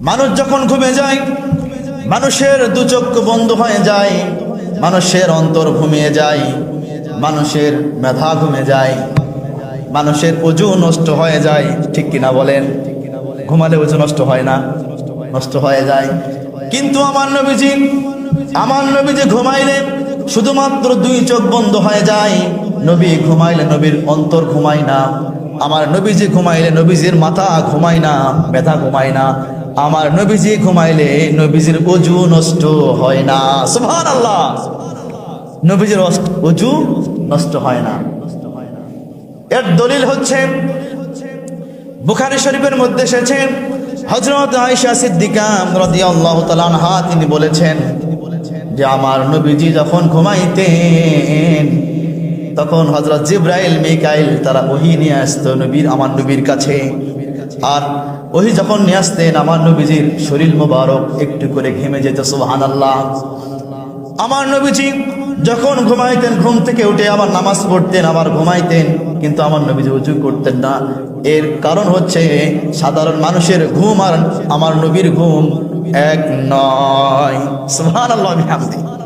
মানুষ যখন ঘুমে যায়, মানুষের দু চক্ষু বন্ধ হয়ে যায়, মানুষের অন্তর ঘুমিয়ে যায়, মানুষের মেধা ঘুমে যায়, মানুষের ওযু নষ্ট হয়ে যায়। ঠিক কিনা বলেন? ঘুমালে ওযু নষ্ট হয় না? নষ্ট হয়ে যায়। কিন্তু আমার নবীজি ঘুমাইলে শুধুমাত্র দুই চোখ বন্ধ হয়ে যায়। নবী ঘুমাইলে নবীর অন্তর ঘুমায় না। আমার নবীজি ঘুমাইলে নবীজির মাথা ঘুমায় না, মেধা ঘুমায় না। আমার নবীজি ঘুমাইলে নবীজির ওযু নষ্ট হয় না। সুবহানাল্লাহ। নবীজির ওযু নষ্ট হয় না। এর দলিল হচ্ছে বুখারী শরীফের মধ্যে এসেছে, হযরত আয়েশা সিদ্দিকা রাদিয়াল্লাহু তাআলা আনহা তিনি বলেছেন যে আমার নবীজি যখন ঘুমাইতেন তখন হযরত জিবরাইল মিকাইল তারা ওহী নিয়ে আসতো আমার নবীর কাছে। আর ওহী যখন নিয়ে আসতেন আমার নবীজির শরীর মোবারক একটু করে ঘেমে যেত। সুবহানাল্লাহ। আমার নবীজি যখন ঘুমাইতেন ঘুম থেকে উঠে আবার নামাজ পড়তেন, আবার ঘুমাইতেন, কিন্তু আমার নবীজি ওযু করতেন না। এর কারণ হচ্ছে সাধারণ মানুষের ঘুম আর আমার নবীর ঘুম এক নয়। সুবহানাল্লাহ।